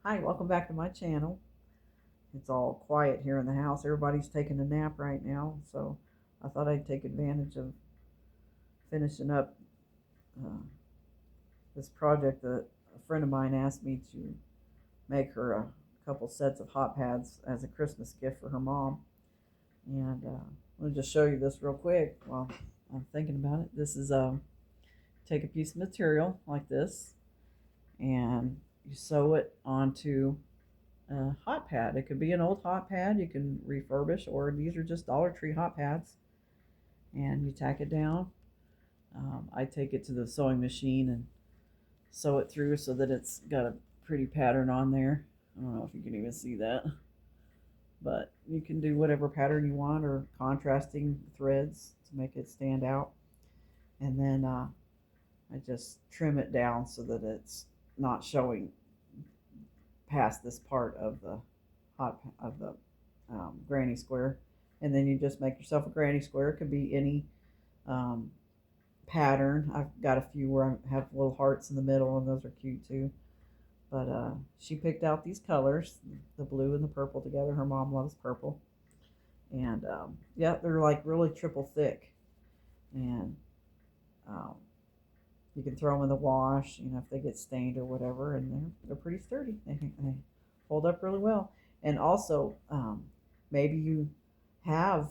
Hi, welcome back to my channel. It's all quiet here in the house. Everybody's taking a nap right now, so I thought I'd take advantage of finishing up uh, this project that a friend of mine asked me to make her a couple sets of hot pads as a Christmas gift for her mom. And let me just show you this real quick while I'm thinking about it. This is take a piece of material like this, and you sew it onto hot pad. It could be an old hot pad you can refurbish, or these are just Dollar Tree hot pads, and you tack it down. I take it to the sewing machine and sew it through so that it's got a pretty pattern on there. I don't know if you can even see that, but you can do whatever pattern you want or contrasting threads to make it stand out. And then I just trim it down so that it's not showing past this part of the granny square. And then you just make yourself a granny square. It could be any um, pattern. I've got a few where I have little hearts in the middle, and those are cute too. But she picked out these colors, the blue and the purple together. Her mom loves purple. And yeah, they're like really triple thick. And um, you can throw them in the wash, if they get stained or whatever, and they're pretty sturdy. They hold up really well. And also, maybe you have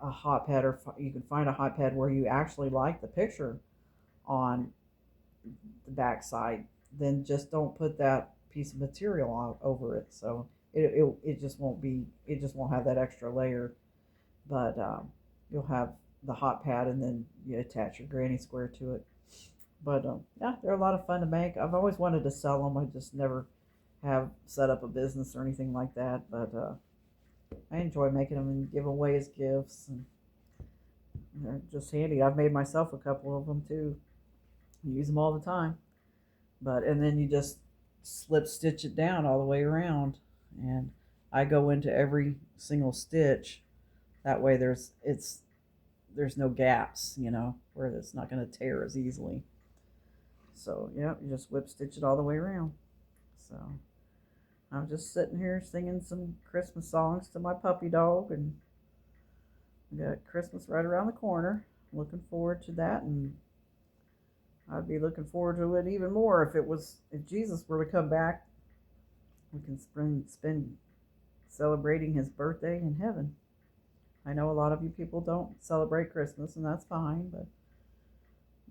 a hot pad, or you can find a hot pad where you actually like the picture on the back side. Then just don't put that piece of material on over it. So it just won't be, it just won't have that extra layer. But you'll have the hot pad, and then you attach your granny square to it. But yeah, they're a lot of fun to make. I've always wanted to sell them. I just never have set up a business or anything like that. But I enjoy making them and give away as gifts, and they're just handy. I've made myself a couple of them too. I use them all the time. But and then you just slip stitch it down all the way around, and I go into every single stitch. That way, there's no gaps, where it's not going to tear as easily. So yeah, you just whip stitch it all the way around. So I'm just sitting here singing some Christmas songs to my puppy dog, and we got Christmas right around the corner. Looking forward to that, and I'd be looking forward to it even more if Jesus were to come back. We can spend celebrating his birthday in heaven. I know a lot of you people don't celebrate Christmas, and that's fine, but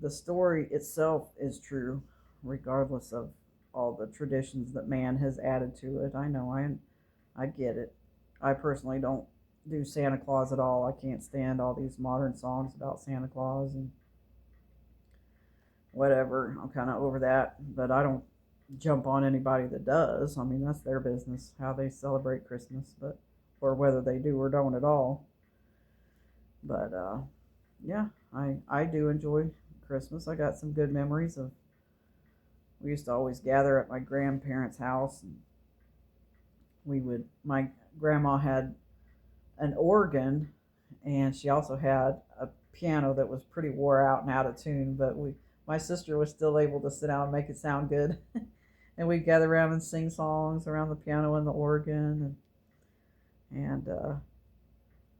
the story itself is true, regardless of all the traditions that man has added to it. I know, I get it. I personally don't do Santa Claus at all. I can't stand all these modern songs about Santa Claus and whatever. I'm kind of over that, but I don't jump on anybody that does. I mean, that's their business how they celebrate Christmas, but or whether they do or don't at all. But yeah, I do enjoy Christmas. I got some good memories of. We used to always gather at my grandparents' house, and my grandma had an organ, and she also had a piano that was pretty wore out and out of tune, but my sister was still able to sit down and make it sound good. And we'd gather around and sing songs around the piano and the organ, and that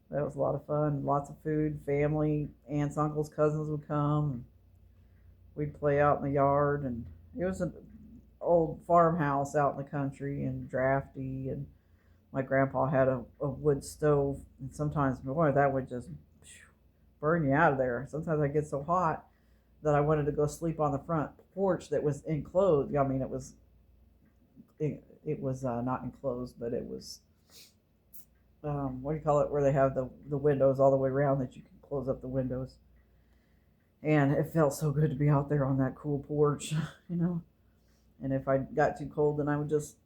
was a lot of fun. Lots of food, family, aunts, uncles, cousins would come, and we'd play out in the yard. And it was an old farmhouse out in the country and drafty, and my grandpa had a wood stove, and sometimes, boy, that would just burn you out of there. Sometimes I get so hot that I wanted to go sleep on the front porch that was enclosed. I mean, it was not enclosed, but it was what do you call it, where they have the windows all the way around that you can close up the windows. And it felt so good to be out there on that cool porch, you know. And if I got too cold, then I would just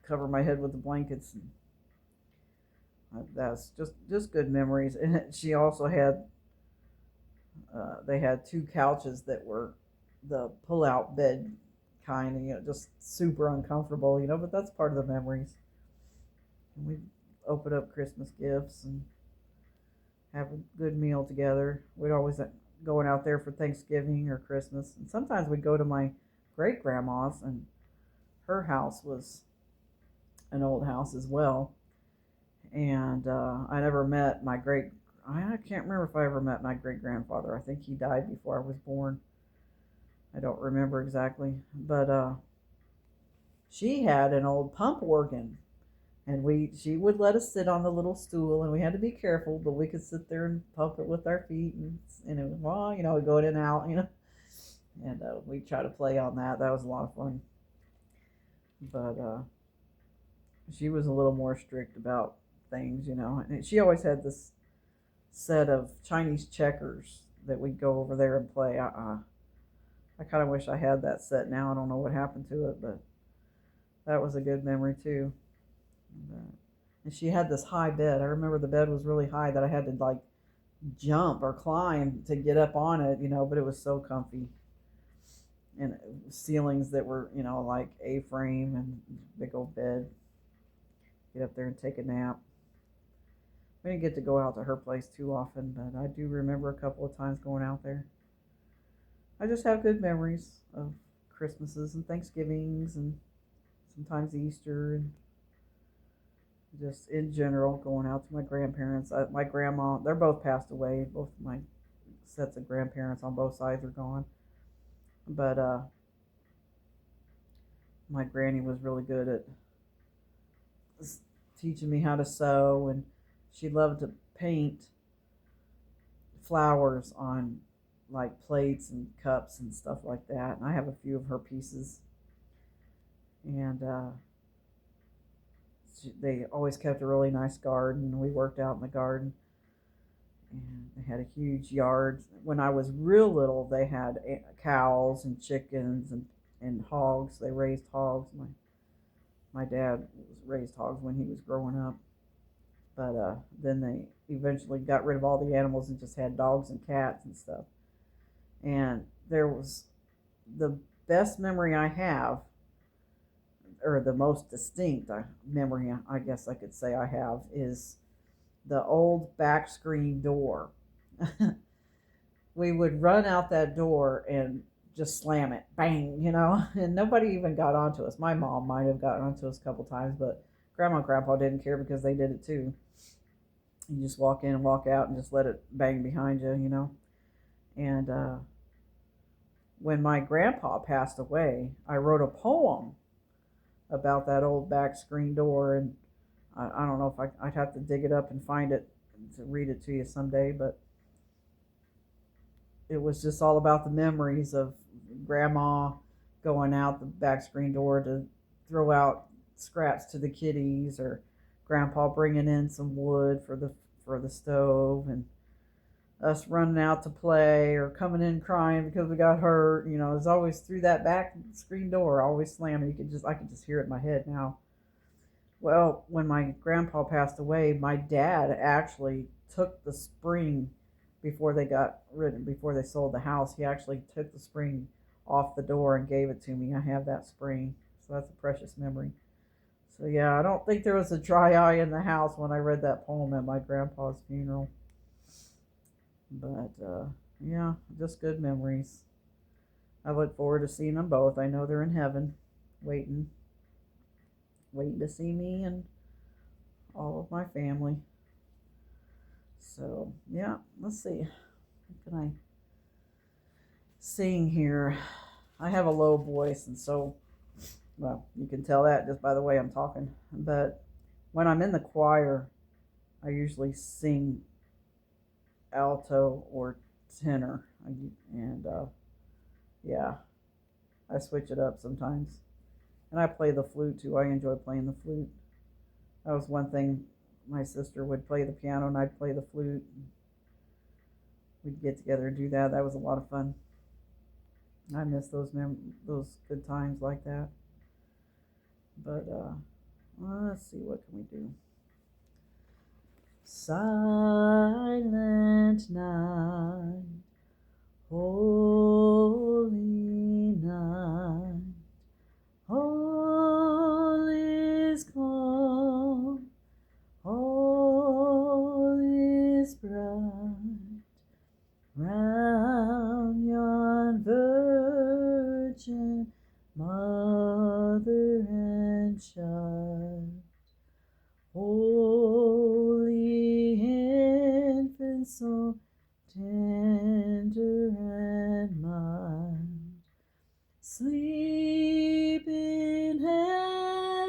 cover my head with the blankets. And that's just good memories. And she also had they had two couches that were the pull-out bed kind, and just super uncomfortable, But that's part of the memories. And we open up Christmas gifts and have a good meal together. We'd always going out there for Thanksgiving or Christmas, and sometimes we'd go to my great grandma's, and her house was an old house as well. And I never met my I can't remember if I ever met my great grandfather. I think he died before I was born. I don't remember exactly. But she had an old pump organ. And she would let us sit on the little stool, and we had to be careful, but we could sit there and pump it with our feet, and it was, well, go in and out, and we'd try to play on that. That was a lot of fun. But she was a little more strict about things, and she always had this set of Chinese checkers that we'd go over there and play. I kind of wish I had that set now. I don't know what happened to it, but that was a good memory too. And she had this high bed. I remember the bed was really high that I had to like jump or climb to get up on it, but it was so comfy. And ceilings that were, like A-frame and big old bed. Get up there and take a nap. We didn't get to go out to her place too often, but I do remember a couple of times going out there. I just have good memories of Christmases and Thanksgivings and sometimes Easter and just in general going out to my grandparents. My grandma, they're both passed away. Both of my sets of grandparents on both sides are gone. But my granny was really good at teaching me how to sew, and she loved to paint flowers on like plates and cups and stuff like that. And I have a few of her pieces. And they always kept a really nice garden. We worked out in the garden, and they had a huge yard. When I was real little, they had cows and chickens and hogs. They raised hogs. My dad raised hogs when he was growing up, but then they eventually got rid of all the animals and just had dogs and cats and stuff. And there was the best memory I have, or the most distinct memory, I guess I could say I have, is the old back screen door. We would run out that door and just slam it, bang, and nobody even got onto us. My mom might have gotten onto us a couple times, but Grandma and Grandpa didn't care because they did it too. You just walk in and walk out and just let it bang behind you, And when my grandpa passed away, I wrote a poem about that old back screen door, and I don't know if I'd have to dig it up and find it to read it to you someday, but it was just all about the memories of Grandma going out the back screen door to throw out scraps to the kitties, or Grandpa bringing in some wood for the stove, and us running out to play or coming in crying because we got hurt. It was always through that back screen door, always slamming. I could just hear it in my head now. Well, when my grandpa passed away, my dad actually took the spring before they sold the house. He actually took the spring off the door and gave it to me. I have that spring, so that's a precious memory. So yeah, I don't think there was a dry eye in the house when I read that poem at my grandpa's funeral. But yeah, just good memories. I look forward to seeing them both. I know they're in heaven, waiting to see me and all of my family. So yeah, let's see. What can I sing here? I have a low voice, and so, well, you can tell that just by the way I'm talking. But when I'm in the choir, I usually sing alto or tenor, and yeah, I switch it up sometimes. And I play the flute too. I enjoy playing the flute. That was one thing. My sister would play the piano and I'd play the flute. We'd get together and do that. That was a lot of fun. I miss those good times like that. But let's see, what can we do? Silent night, holy night, all is calm, all is bright, round yon virgin mother and so tender and mild. Sleep in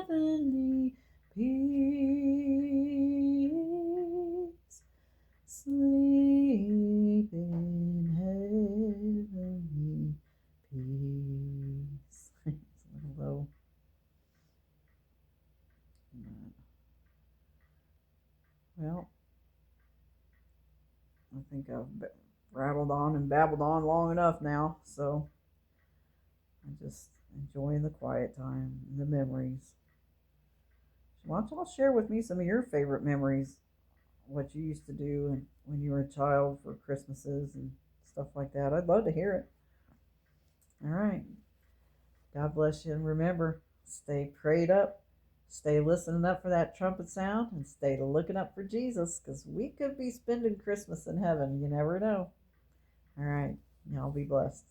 heavenly peace. Sleep in heavenly peace. It's a little low. Well, I think I've rattled on and babbled on long enough now, so I'm just enjoying the quiet time and the memories. Why don't y'all share with me some of your favorite memories, what you used to do and when you were a child for Christmases and stuff like that? I'd love to hear it. All right. God bless you, and remember, stay prayed up, stay listening up for that trumpet sound, and stay looking up for Jesus, because we could be spending Christmas in heaven. You never know. All right. Y'all be blessed.